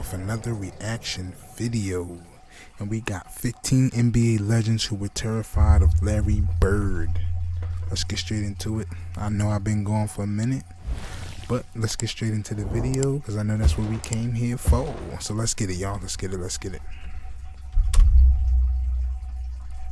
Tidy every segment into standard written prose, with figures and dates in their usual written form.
with another reaction video. And we got 15 NBA legends who were terrified of Larry Bird. Let's get straight into it. I know I've been going for a minute, but let's get straight into the video because I know that's what we came here for. So let's get it, y'all. Let's get it.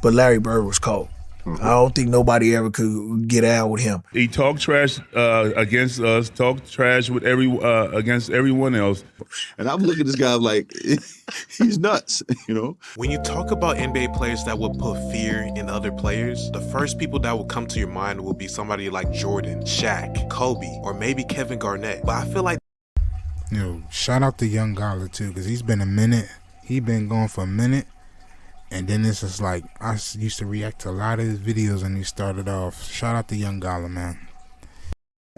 But Larry Bird was cold. I don't think nobody ever could get out with him. He talked trash against us, talked trash with against everyone else. And I'm looking at this guy like, he's nuts, you know? When you talk about NBA players that would put fear in other players, the first people that will come to your mind will be somebody like Jordan, Shaq, Kobe, or maybe Kevin Garnett. But I feel like, shout out to Young Gala too, because he's been a minute. He been going for a minute. And then it's just like, I used to react to a lot of his videos when he started off. Shout out to Young Gala, man.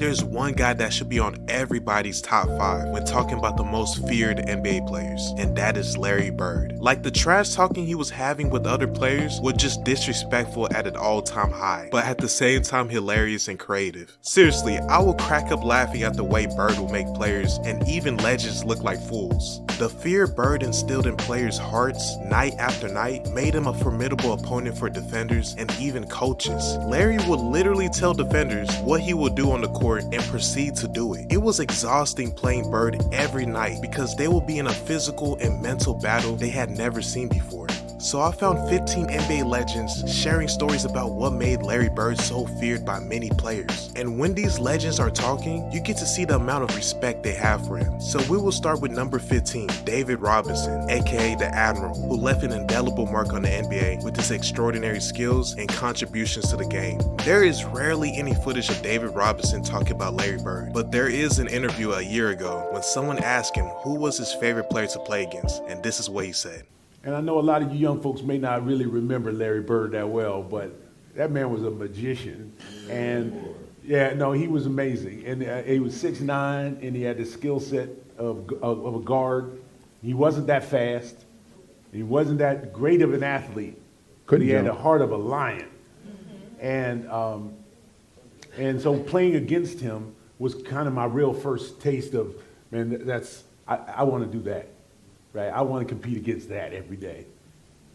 there's one guy that should be on everybody's top 5 when talking about the most feared NBA players, and that is Larry Bird. Like, the trash talking he was having with other players was just disrespectful at an all-time high, but at the same time hilarious and creative. Seriously, I will crack up laughing at the way Bird will make players and even legends look like fools. The fear Bird instilled in players' hearts night after night made him a formidable opponent for defenders and even coaches. Larry would literally tell defenders what he would do on the court and proceed to do it. It was exhausting playing Bird every night because they would be in a physical and mental battle they had never seen before. So I found 15 NBA legends sharing stories about what made Larry Bird so feared by many players. And when these legends are talking, you get to see the amount of respect they have for him. So we will start with number 15, David Robinson, aka the Admiral, who left an indelible mark on the NBA with his extraordinary skills and contributions to the game. There is rarely any footage of David Robinson talking about Larry Bird, but there is an interview a year ago when someone asked him who was his favorite player to play against, and this is what he said. And I know a lot of you young folks may not really remember Larry Bird that well, but that man was a magician. And yeah, no, he was amazing. And he was 6'9", and he had the skill set of a guard. He wasn't that fast. He wasn't that great of an athlete, but he had the heart of a lion. And so playing against him was kind of my real first taste of, man, I want to do that. Right, I want to compete against that every day.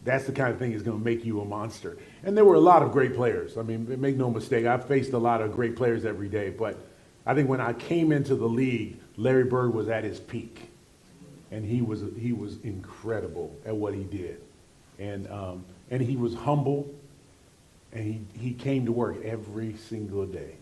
That's the kind of thing that's going to make you a monster. And there were a lot of great players. I mean, make no mistake, I've faced a lot of great players every day. But I think when I came into the league, Larry Bird was at his peak, and he was incredible at what he did, and he was humble, and he came to work every single day,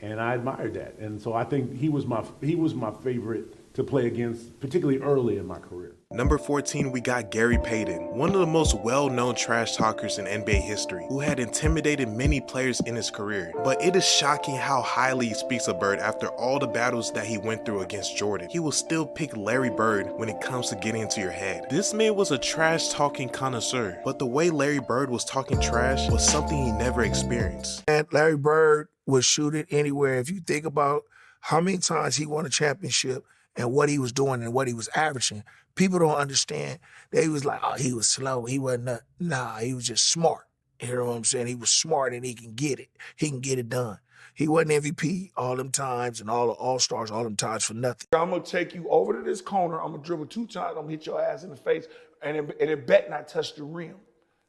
and I admired that. And so I think he was my favorite to play against, particularly early in my career. Number 14, we got Gary Payton, one of the most well-known trash talkers in NBA history, who had intimidated many players in his career. But it is shocking how highly he speaks of Bird after all the battles that he went through against Jordan. He will still pick Larry Bird when it comes to getting into your head. This man was a trash-talking connoisseur, but the way Larry Bird was talking trash was something he never experienced. And Larry Bird would shoot it anywhere. If you think about how many times he won a championship and what he was doing and what he was averaging, people don't understand that he was like, oh, he was slow. He wasn't, nah, he was just smart. You know what I'm saying? He was smart and he can get it. He can get it done. He wasn't MVP all them times and all the All-Stars all them times for nothing. I'm going to take you over to this corner. I'm going to dribble 2 times. I'm going to hit your ass in the face, and it bet not touch the rim.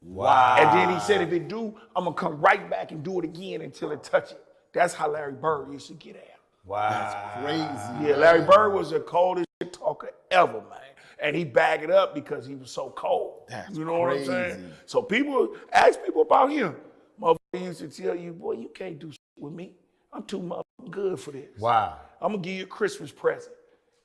Wow. And then he said, if it do, I'm going to come right back and do it again until it touch it. That's how Larry Bird used to get at. Wow. That's crazy. Yeah, Larry Bird was the coldest shit talker ever, man. And he bagged it up because he was so cold. That's you know crazy. What I'm saying? So people, ask people about him. Motherfucker used to tell you, boy, you can't do shit with me. I'm too motherfucking good for this. Wow. I'm going to give you a Christmas present.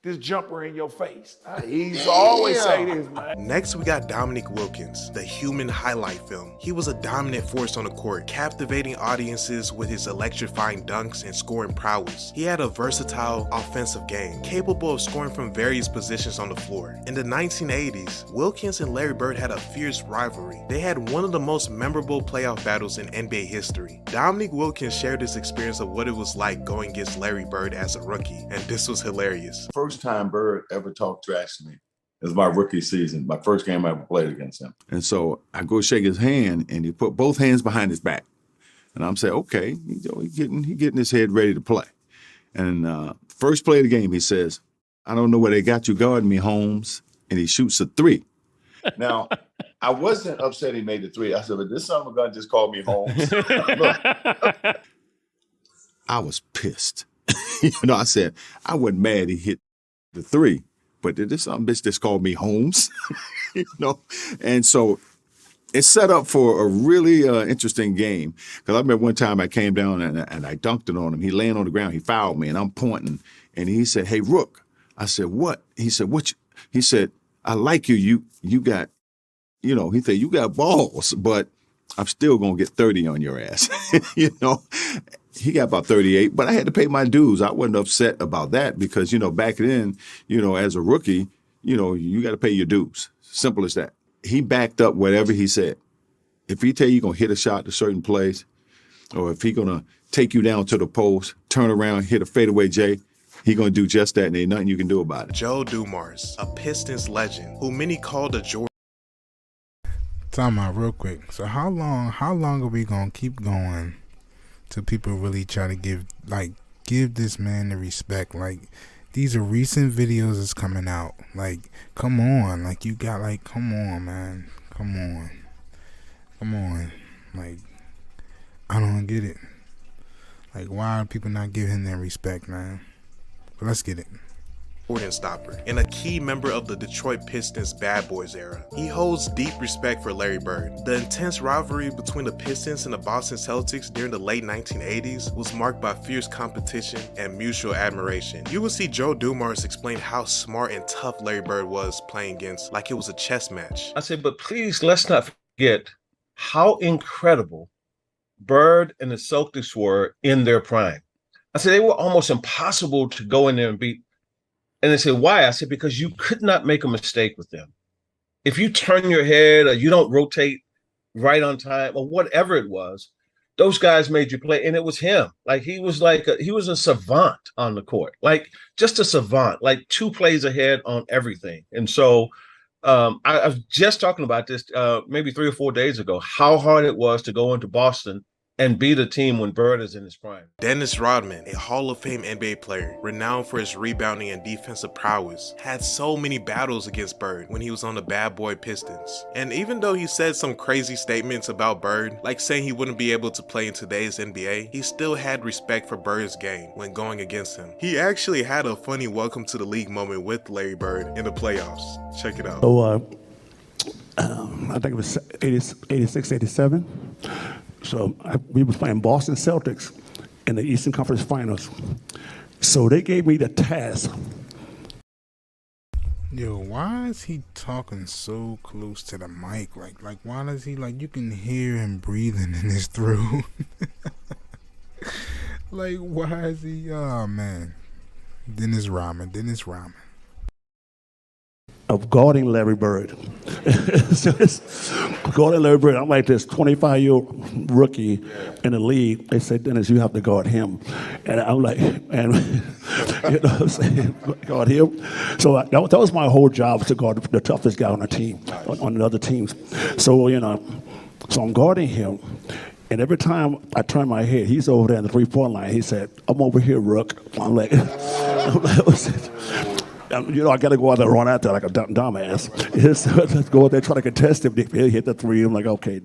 This jumper in your face. He used to always say this, man. Next, we got Dominique Wilkins, the human highlight film. He was a dominant force on the court, captivating audiences with his electrifying dunks and scoring prowess. He had a versatile offensive game, capable of scoring from various positions on the floor. In the 1980s, Wilkins and Larry Bird had a fierce rivalry. They had one of the most memorable playoff battles in NBA history. Dominique Wilkins shared his experience of what it was like going against Larry Bird as a rookie, and this was hilarious. First time Bird ever talked trash to me. It was my rookie season, my first game I ever played against him. And so I go shake his hand, and he put both hands behind his back. And I'm saying, okay, he getting his head ready to play. And first play of the game, he says, I don't know where they got you guarding me, Holmes. And he shoots a 3. Now, I wasn't upset he made the 3. I said, but this son of a gun just called me Holmes. Look, I was pissed. I said, I wasn't mad he hit the 3, but this son of a bitch just called me Holmes. And so it set up for a really interesting game. Because I remember one time I came down and I dunked it on him. He laying on the ground. He fouled me, and I'm pointing. And he said, hey, Rook. I said, what? He said, what? He said, I like you. You got, he said, you got balls, but I'm still going to get 30 on your ass. He got about 38, but I had to pay my dues. I wasn't upset about that because, back then, as a rookie, you got to pay your dues. Simple as that. He backed up whatever he said. If he tell you going to hit a shot to certain place, or if he going to take you down to the post, turn around, hit a fadeaway J, he going to do just that, and ain't nothing you can do about it. Joe Dumars, a Pistons legend, who many called a Jordan. Time out real quick. So how long are we going to keep going till people really try to give this man the respect? Like, these are recent videos that's coming out. Like, come on. Like, you got, come on, man. Come on. Like, I don't get it. Like, why are people not giving him that respect, man? But let's get it. Jordan stopper and a key member of the Detroit Pistons bad boys era. He holds deep respect for Larry Bird. The intense rivalry between the Pistons and the Boston Celtics during the late 1980s was marked by fierce competition and mutual admiration. You will see Joe Dumars explain how smart and tough Larry Bird was playing against like it was a chess match. I said, but please let's not forget how incredible Bird and the Celtics were in their prime. I said they were almost impossible to go in there and beat. And they said, why? I said, because you could not make a mistake with them. If you turn your head or you don't rotate right on time or whatever it was, those guys made you play. And it was him. Like, he was a savant on the court, like just a savant, like 2 plays ahead on everything. And so I was just talking about this maybe 3 or 4 days ago, how hard it was to go into Boston and beat a team when Bird is in his prime. Dennis Rodman, a Hall of Fame NBA player, renowned for his rebounding and defensive prowess, had so many battles against Bird when he was on the bad boy Pistons. And even though he said some crazy statements about Bird, like saying he wouldn't be able to play in today's NBA, he still had respect for Bird's game when going against him. He actually had a funny welcome to the league moment with Larry Bird in the playoffs. Check it out. So, I think it was 86, 87. So we were playing Boston Celtics in the Eastern Conference Finals. So they gave me the task. Yo, why is he talking so close to the mic? Like why does he, you can hear him breathing in his throat. Like, why is he, oh man. Dennis Rodman. Of guarding Larry Bird. Guarding Larry Bird. I'm like this 25-year-old rookie in the league. They say, Dennis, you have to guard him. And I'm like, and you know what I'm saying? Guard him. So that was my whole job, to guard the toughest guy on the team, on the other teams. So, so I'm guarding him. And every time I turn my head, he's over there in the 3-point line. He said, I'm over here, Rook. I'm like, I got to go out there and run out there like a dumbass. Let's go out there, try to contest him. He'll hit the 3. I'm like, okay,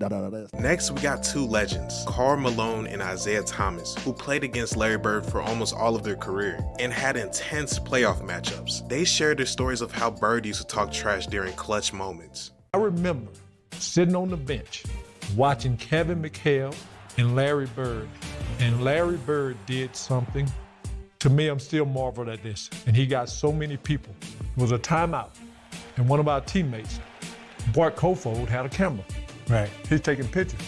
Next, we got 2 legends, Karl Malone and Isaiah Thomas, who played against Larry Bird for almost all of their career and had intense playoff matchups. They shared their stories of how Bird used to talk trash during clutch moments. I remember sitting on the bench watching Kevin McHale and Larry Bird, and Larry Bird did something. To me, I'm still marveled at this. And he got so many people. It was a timeout. And one of our teammates, Bart Kofold, had a camera. Right. He's taking pictures.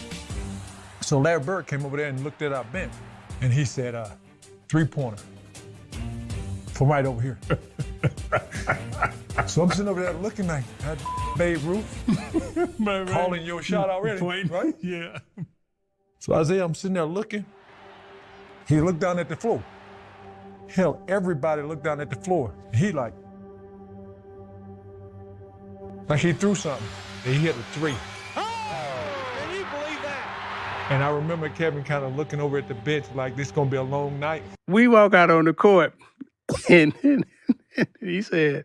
So Larry Bird came over there and looked at our bench. And he said, 3-pointer from right over here. So I'm sitting over there looking like, that Babe Ruth, calling your shot already, right? Yeah. So Isaiah, I'm sitting there looking. He looked down at the floor. Hell, everybody looked down at the floor. He like he threw something. And he hit a 3. Oh, can you believe that? And I remember Kevin kind of looking over at the bench like, this is gonna be a long night. we walk out on the court, and He said,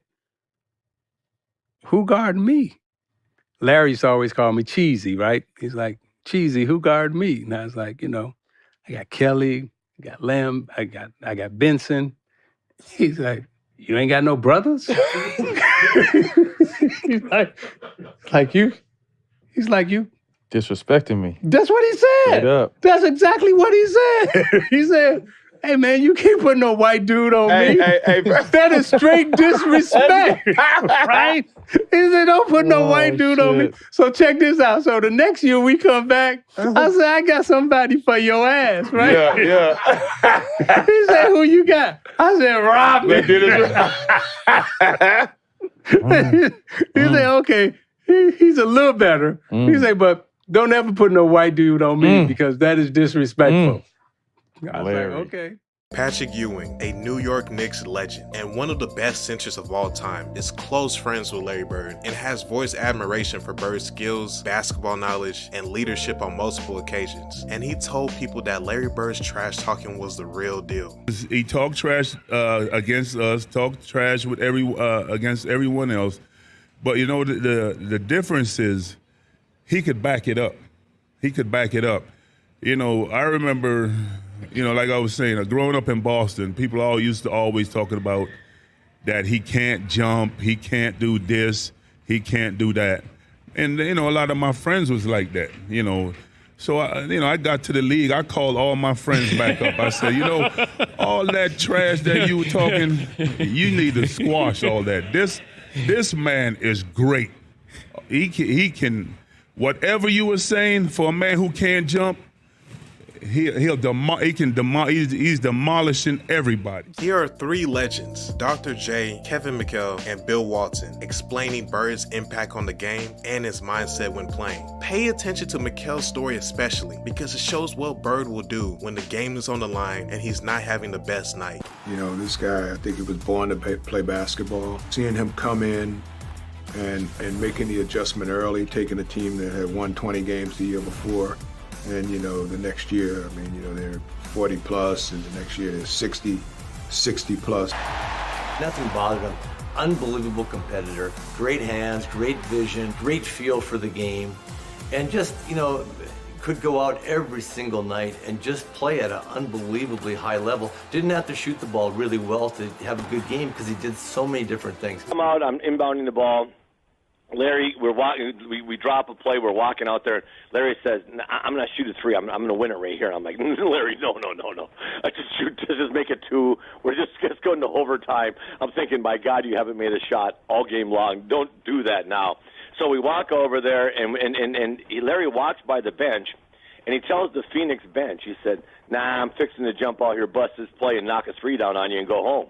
who guarding me? Larry used to always call me Cheesy, right? He's like, Cheesy, who guarding me? And I was like, I got Kelly, I got Lamb, I got Benson. He's like, you ain't got no brothers? He's like you. He's like you. Disrespecting me. That's what he said. Straight up. That's exactly what he said. He said, hey, man, you can't put no white dude on me. Hey, bro. That is straight disrespect, right? He said, don't put no white dude on me. So check this out. So the next year we come back, I said, I got somebody for your ass, right? Yeah. He said, who you got? I said, Rodman. He said, okay, he's a little better. He said, but don't ever put no white dude on me because that is disrespectful. I was like, okay. Patrick Ewing, a New York Knicks legend and one of the best centers of all time, is close friends with Larry Bird and has voiced admiration for Bird's skills, basketball knowledge, and leadership on multiple occasions. And he told people that Larry Bird's trash talking was the real deal. He talked trash against us, talked trash with against everyone else. But the difference is he could back it up. I remember, like I was saying, growing up in Boston, people all used to always talking about that he can't jump, he can't do this, he can't do that. And, a lot of my friends was like that, So, I got to the league. I called all my friends back up. I said, all that trash that you were talking, you need to squash all that. This man is great. He can, whatever you were saying for a man who can't jump, he's demolishing everybody. Here are three legends, Dr. J, Kevin McHale, and Bill Walton, explaining Bird's impact on the game and his mindset when playing. Pay attention to McHale's story especially because it shows what Bird will do when the game is on the line and he's not having the best night. This guy, I think he was born to play basketball. Seeing him come in and making the adjustment early, taking a team that had won 20 games the year before, and the next year, they're 40 plus, and the next year they're 60 plus. Nothing bothered him. Unbelievable competitor, great hands, great vision, great feel for the game, and just, could go out every single night and just play at an unbelievably high level. Didn't have to shoot the ball really well to have a good game because he did so many different things. I'm out, I'm inbounding the ball. Larry, we're walking. We drop a play. We're walking out there. Larry says, "I'm going to shoot a three. I'm going to win it right here." And I'm like, "Larry, no. I just make it two. We're just going to overtime." I'm thinking, "My God, you haven't made a shot all game long. Don't do that now." So we walk over there, and Larry walks by the bench, and he tells the Phoenix bench, he said, "Nah, I'm fixing to jump out here, bust this play, and knock a three down on you and go home."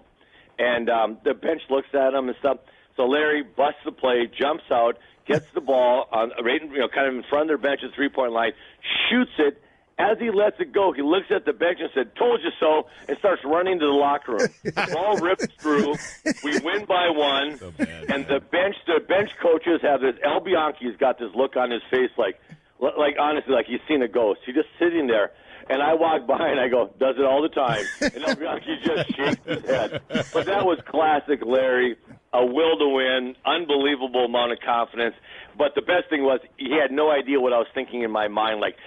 And the bench looks at him and stuff. So Larry busts the play, jumps out, gets the ball on kind of in front of their bench at three-point line, shoots it. As he lets it go, he looks at the bench and said, "Told you so," and starts running to the locker room. Ball rips through. We win by one, and the bench coaches have this. El Bianchi's got this look on his face, like honestly, like he's seen a ghost. He's just sitting there. And I walk by and I go, "Does it all the time." And El Bianchi just shakes his head. But that was classic Larry, a will to win, unbelievable amount of confidence. But the best thing was he had no idea what I was thinking in my mind, like,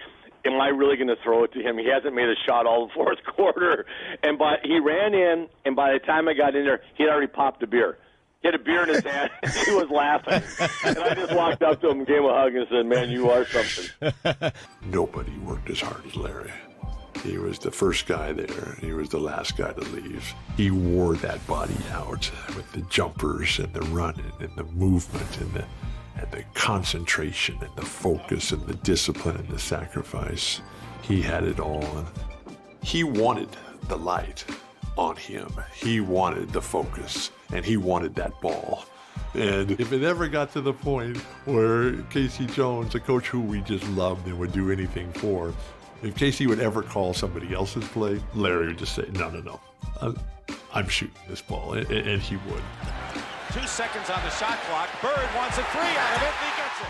am I really going to throw it to him? He hasn't made a shot all the fourth quarter. But he ran in, and by the time I got in there, he had already popped a beer. He had a beer in his hand. He was laughing. And I just walked up to him and gave him a hug and said, "Man, you are something." Nobody worked as hard as Larry. He was the first guy there. He was the last guy to leave. He wore that body out with the jumpers and the running and the movement and the concentration and the focus and the discipline and the sacrifice. He had it all. He wanted the light on him. He wanted the focus, and he wanted that ball. And if it ever got to the point where Casey Jones, a coach who we just loved and would do anything for, if Casey would ever call somebody else's play, Larry would just say, no, I'm shooting this ball, and he would. 2 seconds on the shot clock. Bird wants a three out of it, and he gets it.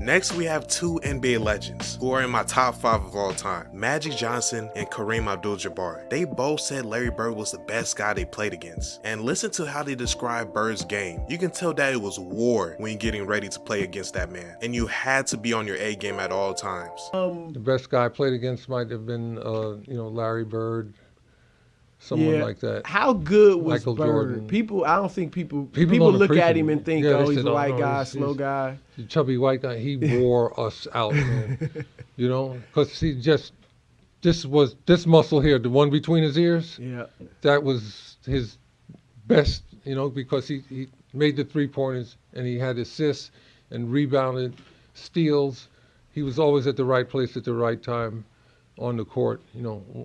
Next, we have two NBA legends who are in my top 5 of all time, Magic Johnson and Kareem Abdul-Jabbar. They both said Larry Bird was the best guy they played against. And listen to how they describe Bird's game. You can tell that it was war when getting ready to play against that man. And you had to be on your A game at all times. The best guy I played against might have been, Larry Bird, someone like that. How good was Michael Bird? Jordan. I don't think people don't look appreciate at him and think, they oh, he's said, a white guy, he's slow guy. a chubby white guy. He wore us out, man. Because this muscle here, the one between his ears, that was his best, because he made the 3-pointers and he had assists and rebounded, steals. He was always at the right place at the right time on the court.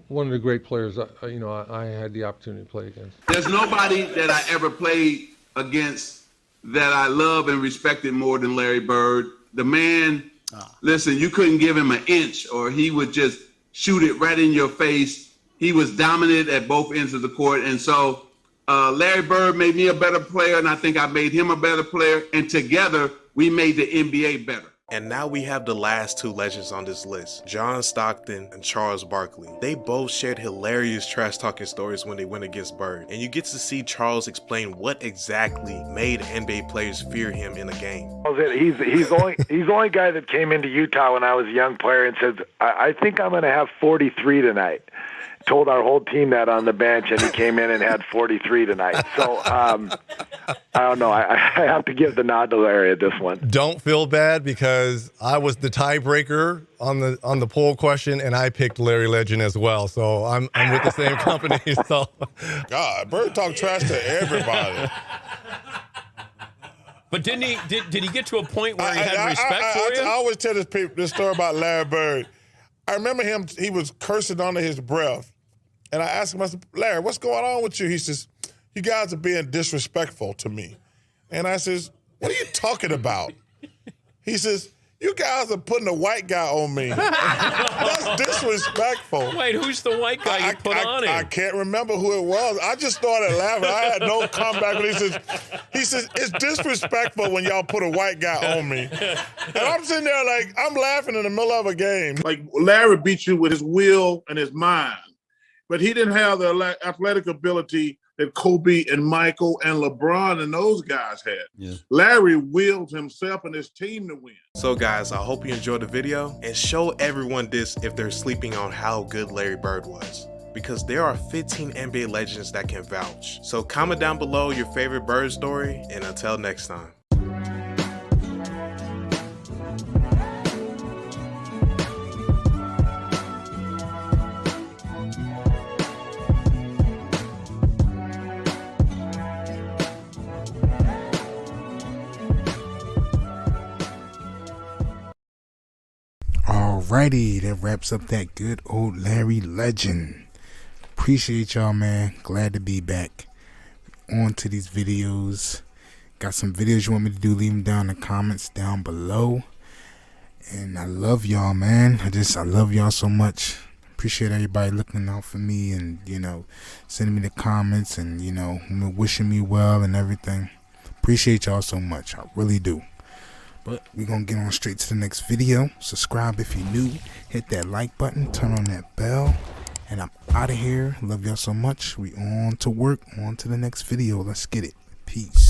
One of the great players I had the opportunity to play against. There's nobody that I ever played against that I love and respected more than Larry Bird. The man, listen, you couldn't give him an inch or he would just shoot it right in your face. He was dominant at both ends of the court. And so Larry Bird made me a better player, and I think I made him a better player. And together, we made the NBA better. And now we have the last two legends on this list, John Stockton and Charles Barkley. They both shared hilarious trash-talking stories when they went against Bird. And you get to see Charles explain what exactly made NBA players fear him in a game. He's the only guy that came into Utah when I was a young player and said, I think I'm going to have 43 tonight. Told our whole team that on the bench, and he came in and had 43 tonight. So I don't know. I have to give the nod to Larry at this one. Don't feel bad because I was the tiebreaker on the poll question, and I picked Larry Legend as well. So I'm with the same company. So God, Bird talk trash to everybody. But did he get to a point where he had respect for you? I always tell this story about Larry Bird. I remember him. He was cursing under his breath. And I asked him, I said, Larry, what's going on with you? He says, you guys are being disrespectful to me. And I says, what are you talking about? He says, you guys are putting a white guy on me. That's disrespectful. Wait, who's the white guy you put on him? I can't remember who it was. I just started laughing. I had no comeback. But he says, it's disrespectful when y'all put a white guy on me. And I'm sitting there like, I'm laughing in the middle of a game. Like, Larry beat you with his will and his mind. But he didn't have the athletic ability that Kobe and Michael and LeBron and those guys had. Yeah. Larry willed himself and his team to win. So guys, I hope you enjoyed the video and show everyone this if they're sleeping on how good Larry Bird was. Because there are 15 NBA legends that can vouch. So comment down below your favorite Bird story, and until next time. Alrighty, that wraps up that good old Larry Legend. Appreciate y'all, man. Glad to be back. On to these videos. Got some videos you want me to do, leave them down in the comments down below. And I love y'all, man. I love y'all so much. Appreciate everybody looking out for me and, sending me the comments and, wishing me well and everything. Appreciate y'all so much. I really do. But we're going to get on straight to the next video. Subscribe if you're new. Hit that like button. Turn on that bell. And I'm out of here. Love y'all so much. We on to work. On to the next video. Let's get it. Peace.